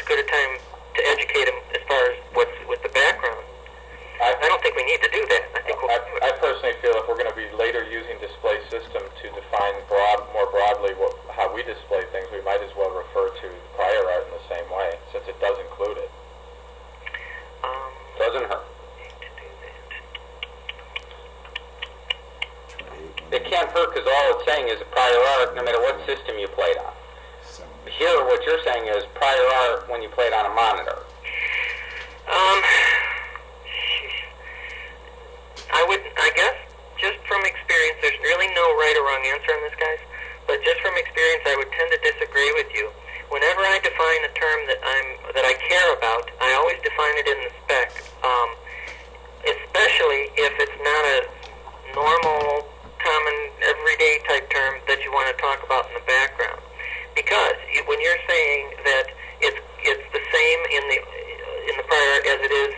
good a time to educate them as far as what's with the background. I don't think we need to do that. I personally feel if we're going to be later using display system to define more broadly how we display things, we might as well refer to prior art in the same way, since it does include it. Doesn't hurt. It can't hurt because all it's saying is prior art no matter what system you played on. Here, what you're saying is prior art when you played on a monitor. I guess, just from experience, there's really no right or wrong answer on this, guys, but just from experience, I would tend to disagree with you. Whenever I define a term that I care about, I always define it in the spec, especially if it's not a normal, common, everyday type term that you want to talk about in the background. Because when you're saying that it's the same in the prior art as it is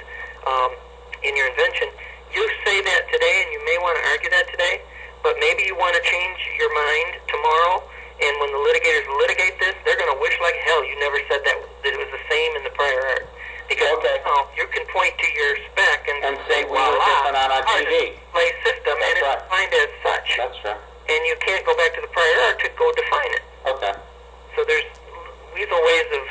in your invention, you say that today, and you may want to argue that today, but maybe you want to change your mind tomorrow, and when the litigators litigate this, they're going to wish like hell you never said that it was the same in the prior art. Because now you can point to your spec and say, we were different on our TV. Display system, and it's defined as such. That's true. And you can't go back to the prior art to go define it. Okay. So there's lethal ways of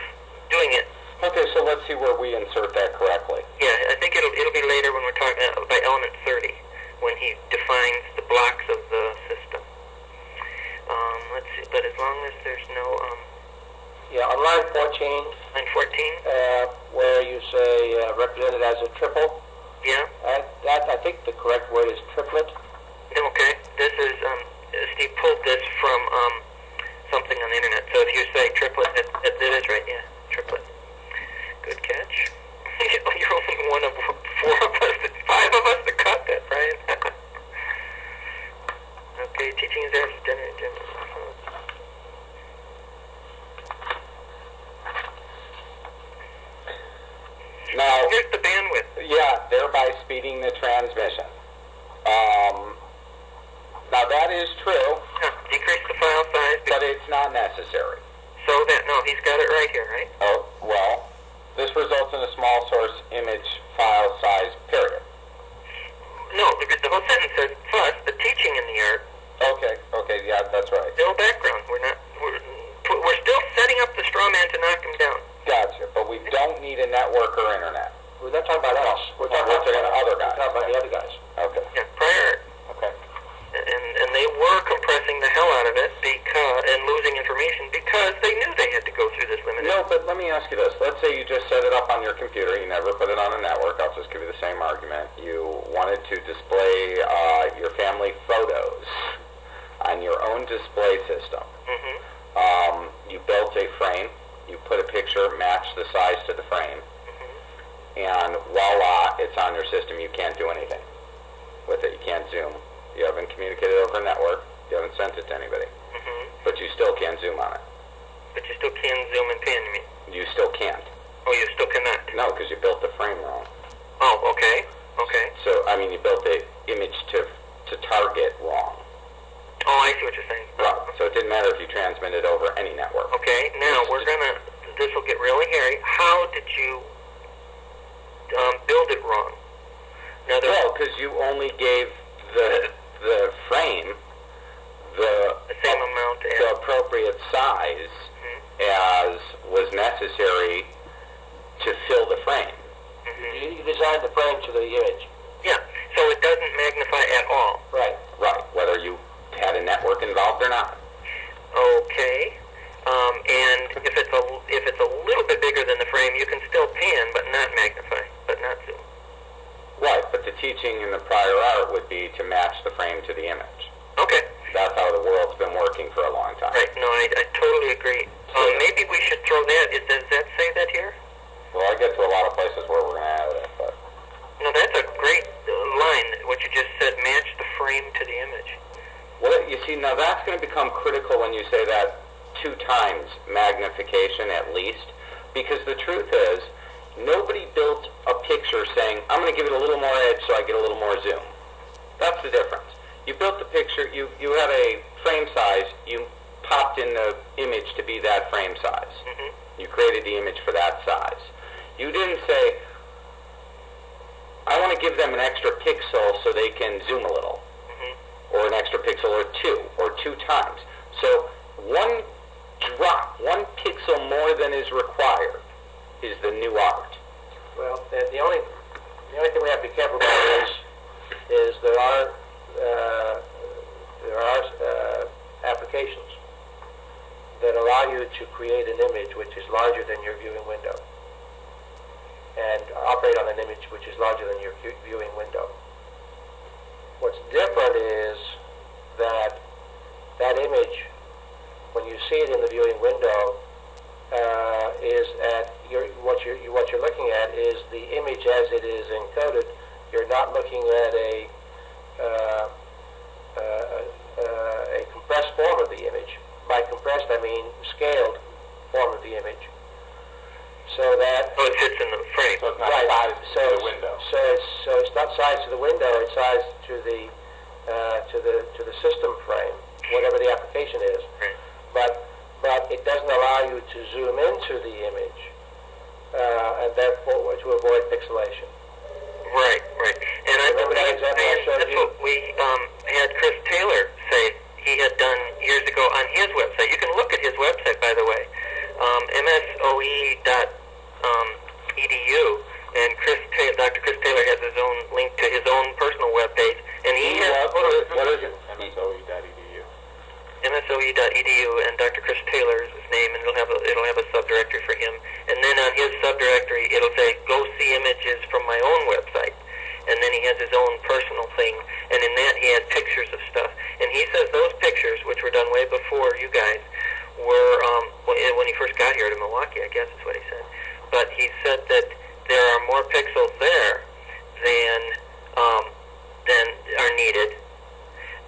doing it. Okay, so let's see where we insert that correctly. Yeah, I think it'll be later when we're talking by element 30, when he defines the blocks of the system. Let's see, but as long as there's no... Yeah, on line 14... Line 14? Where you say represented as a triple. Yeah. That, I think the correct word is triplet. Okay, this is... Steve pulled this from something on the internet, so if you say triplet, it is right, yeah, triplet. Good catch. You're only one of 5 of us that caught that, Brian. Okay, teaching is there. Now, here's the bandwidth. Yeah, thereby speeding the transmission. Now that is true. Yeah, decrease the file size. But it's not necessary. So he's got it right here, right? Oh, well, this results in a small source image file size, period. No, because the whole sentence says, plus the teaching in the art. Okay, yeah, that's right. Still background. We're still setting up the straw man to knock him down. Gotcha, but we don't need a network or internet. We're not talking about us. We're talking about the other guys. We're talking about the other guys. Okay. Yeah, prior art. Okay. And they were compressing the hell out of it and losing information because they knew they had to go through this limited. No, but let me ask you this. Let's say you just set it up on your computer. You never put it on a network. I'll just give you the same argument. You wanted to display your family photos on your own display system. Mm-hmm. You built a frame. You put a picture, matched the size to the frame. Mm-hmm. And voila, it's on your system. You can't do anything with it. You can't zoom. You haven't communicated over a network. You haven't sent it to anybody. Mm-hmm. But you still can zoom on it. But you still can zoom and pan, you mean? You still can't. Oh, you still cannot? No, because you built the frame wrong. Oh, okay. Okay. So, I mean, you built the image to target wrong. Oh, I see what you're saying. Right. So it didn't matter if you transmitted over any network. Okay, now this will get really hairy. How did you build it wrong? Now, well, because you only gave the frame the same amount the appropriate size as was necessary to fill the frame. Mm-hmm. You designed the frame to the image. Yeah, so it doesn't magnify at all. Right. Right, whether you had a network involved or not. Okay, and if it's a little bit bigger than the frame, you can still pan, but not magnify, but not zoom. Right, but the teaching in the prior art would be to match the frame to the image. Okay. That's how the world's been working for a long time. Right, no, I totally agree. Maybe we should throw that, does that say that here? Well, I get to a lot of places where we're going to add it, but... No, that's a great line, what you just said, match the frame to the image. Well, you see, now that's going to become critical when you say that 2 times magnification at least, because the truth is, nobody built a picture saying, I'm going to give it a little more edge so I get a little more zoom. That's the difference. You built the picture, you had a frame size, you popped in the image to be that frame size. Mm-hmm. You created the image for that size. You didn't say, I want to give them an extra pixel so they can zoom a little, or an extra pixel or two times. So one drop, one pixel more than is required is the new art. Well, the only thing we have to be careful about is there are applications that allow you to create an image which is larger than your viewing window and operate on an image which is larger than your viewing window. What's different is that that image, when you see it in the viewing window, is at what you're looking at is the image as it is encoded. You're not looking at a compressed form of the image. By compressed, I mean scaled form of the image. So that it fits in the frame. So it's not sized to the window. So it's not sized to the window. It's sized to the system frame, whatever the application is. Right. But it doesn't allow you to zoom into the image, and therefore to avoid pixelation. Right. And I Remember that example I showed that's you? what we had Chris Taylor say he had done years ago on his website. You can look at his website, by the way, msoe.edu, and Dr. Chris Taylor has his own link to his own personal webpage, and he has What is it? MSOE.edu. msoe.edu, and Dr. Chris Taylor is his name, and it'll have a subdirectory for him. And then on his subdirectory, it'll say, go see images from my own website. And then he has his own personal thing, and in that he had pictures of stuff. And he says those pictures, which were done way before you guys, were, when he first got here to Milwaukee, I guess is what he said. But he said that there are more pixels there than are needed.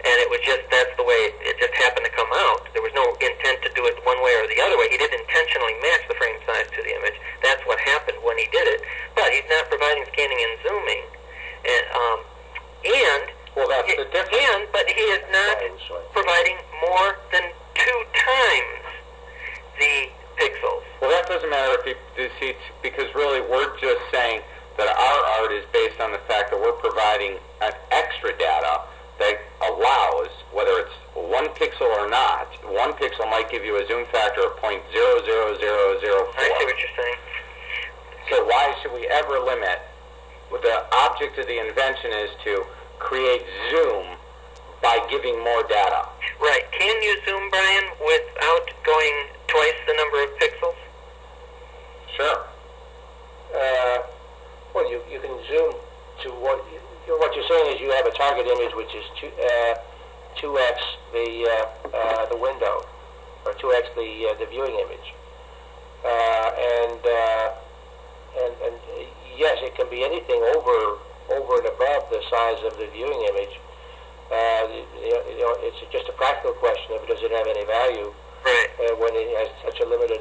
And it was just, that's the way it just happened to come out. There was no intent to do it one way or the other way. He didn't intentionally match the frame size to the image. That's what happened when he did it. But he's not providing scanning and zooming. Well, that's the difference. But he is not providing more than 2 times the pixels. Well, that doesn't matter if you see, because really we're just saying that our art is based on the fact that we're providing an extra data that allows, whether it's 1 pixel or not, 1 pixel might give you a zoom factor of 0.00004. I see what you're saying. So why should we ever limit? What the object of the invention is to create zoom by giving more data. Right. Can you zoom, Brian, without going twice the number of pixels? Sure. Well, you can zoom to what you're saying is you have a target image which is 2x the window, or 2x the viewing image, and yes, it can be anything over and above the size of the viewing image. It's just a practical question of does it have any value. Right. When it has such a limited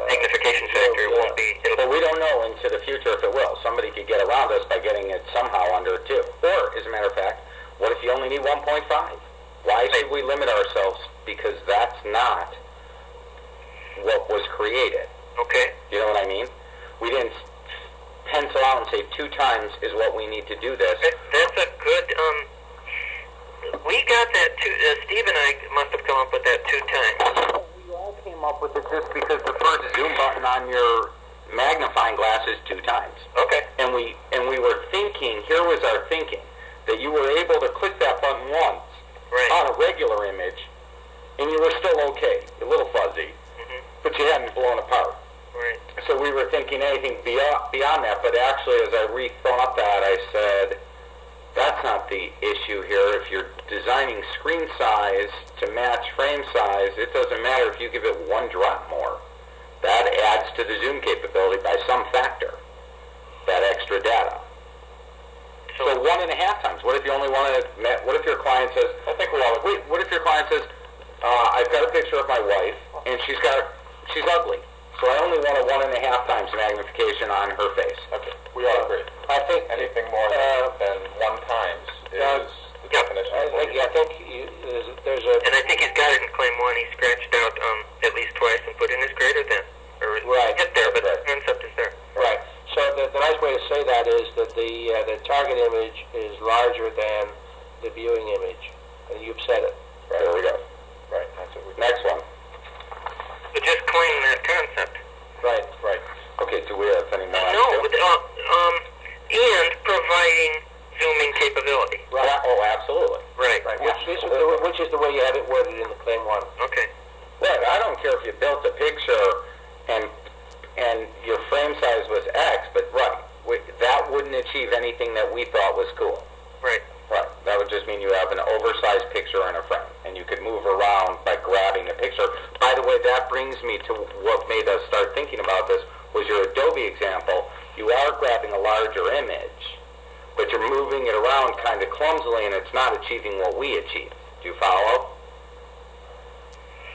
magnification factor, it won't be. But we don't know into the future if it will. Somebody could get around us by getting it somehow under 2. Or, as a matter of fact, what if you only need 1.5? Why should we limit ourselves? Because that's not what was created. Okay. You know what I mean? We didn't pencil out and say 2 times is what we need to do this. That's a good. We got that too. Steve and I must have come up with that 2 times. We all came up with it just because the first zoom button on your magnifying glass is 2 times. Okay. And we were thinking, here was our thinking, that you were able to click that button once on a regular image, and you were still okay, a little fuzzy, but you hadn't blown apart. Right. So we were thinking anything beyond that, but actually as I rethought that, I said, that's not the issue here. If you're designing screen size to match frame size, it doesn't matter if you give it 1 drop more. That adds to the zoom capability by some factor, that extra data. So 1.5 times. What if you only wanted? What if your client says? I think we all agree. What if your client says, "I've got a picture of my wife, and she's ugly, so I only want a 1.5 times magnification on her face." Okay, we all agree. I think Anything more than 1 times is the definition. I think there's a. And I think he's got it in claim 1. He scratched out at least twice and put in his greater than, or the target image is larger than the viewing image. And you've said it. Right. There we go. Right. That's what next one. But just claim that concept. Right. Right. Okay, do we have any more? No, and providing zooming capability. Right. Oh, absolutely. Right. Right. Which is the way you have it worded in the claim 1. Okay. Right. I don't care if you built a picture and your frame size was X, but that wouldn't achieve anything that we thought was cool. Right. Right. That would just mean you have an oversized picture in a frame, and you could move around by grabbing the picture. By the way, that brings me to what made us start thinking about this, was your Adobe example. You are grabbing a larger image, but you're moving it around kind of clumsily, and it's not achieving what we achieved. Do you follow?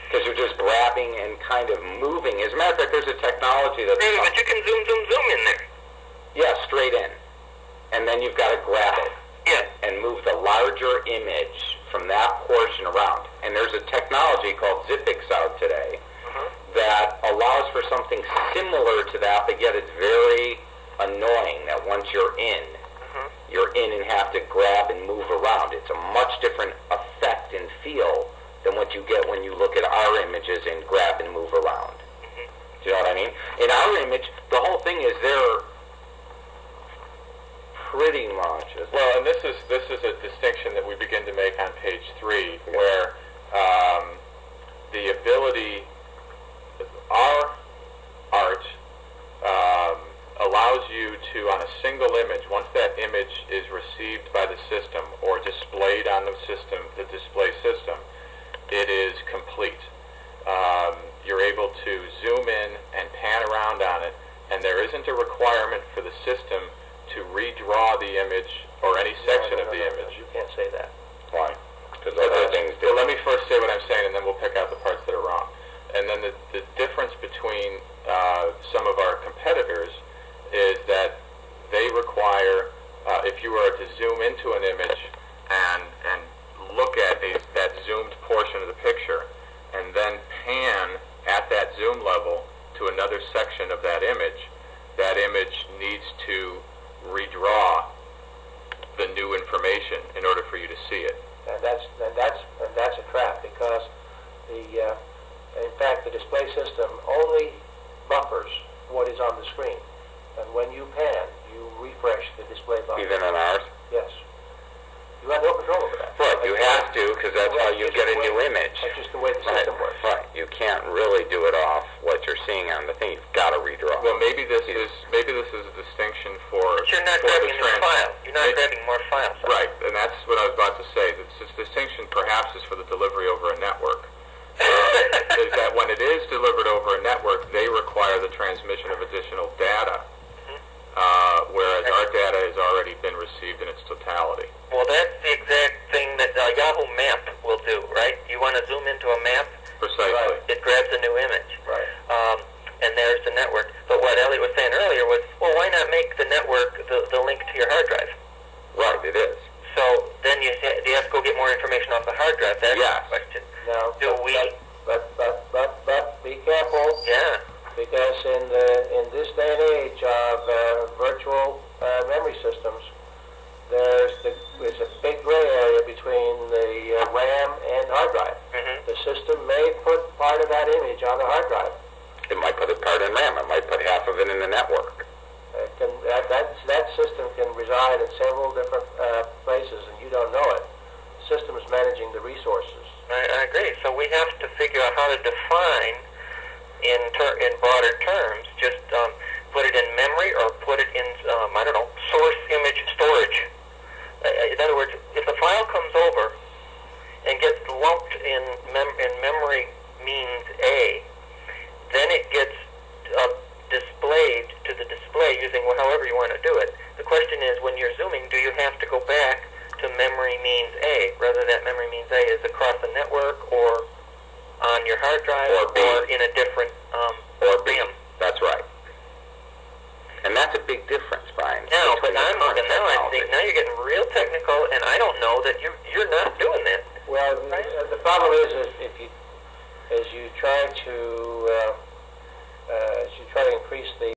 Because you're just grabbing and kind of moving. As a matter of fact, there's a technology that's... But you can zoom in there. Yeah, straight in. And then you've got to grab it. Yeah. And move the larger image from that portion around. And there's a technology called Zipix out today that allows for something similar to that, but yet it's very annoying that once you're in and have to grab and move around. It's a much different effect and feel than what you get when you look at our images and grab and move around. Do you know what I mean? In our image, the whole thing is they're pretty much... Well, and this is a distinction that we begin to make on page 3, where the ability, our art allows you to, on a single image, once that image is received by the system or displayed on the system, the display system, it is complete. You're able to zoom in and pan around on it, and there isn't a requirement for the system to redraw the image or any section of the image. You can't say that. Why? Because other things do. Well, let me first say what I'm saying, and then we'll pick out the parts that are wrong. And then the difference between some of our competitors is that they require, if you were to zoom into an image and look at that zoomed portion of the picture, and then pan at that zoom level to another section of that image needs to redraw the new information in order for you to see it. And that's a trap, because in fact the display system only buffers what is on the screen, and when you pan, you refresh the display buffer. Even on ours? Yes. You have no control over that. Right, you have to, because that's how you get a new image. That's just the way the system works. Right, you can't really do it off what you're seeing on the thing. You've got to redraw. Well, maybe this is a distinction for. But you're not grabbing a new file. You're not grabbing more files. Right, and that's what I was about to say. This distinction perhaps is for the delivery over a network. Is that when it is delivered over a network, they require the transmission of additional data, whereas our data has already been received in its totality. Well, that's the exact thing that Yahoo Map will do, right? You want to zoom into a map? Precisely. Right. It grabs a new image. Right. And there's the network. But what Eliot was saying earlier was, well, why not make the network the link to your hard drive? Right, it is. So then you have to go get more information off the hard drive. That's the question. No. But be careful. Yeah. Because in this day and age of virtual memory systems, there's a big gray area between the RAM and hard drive. The system may put part of that image on the hard drive. It might put a part in RAM. It might put half of it in the network. That system can reside in several different places, and you don't know it. The system is managing the resources. I agree. So we have to figure out how to define, in broader terms, just put it in memory or put it in, source image storage. In other words, if the file comes over and gets lumped in memory means A, then it gets displayed to the display using however you want to do it. The question is, when you're zooming, do you have to go back to memory means A, whether that memory means A is across the network or on your hard drive or in a different RAM? That's right. And that's a big difference, Brian. Now, but I think now you're getting real technical, and I don't know that you're not doing that. Well, the problem is if as you try to increase the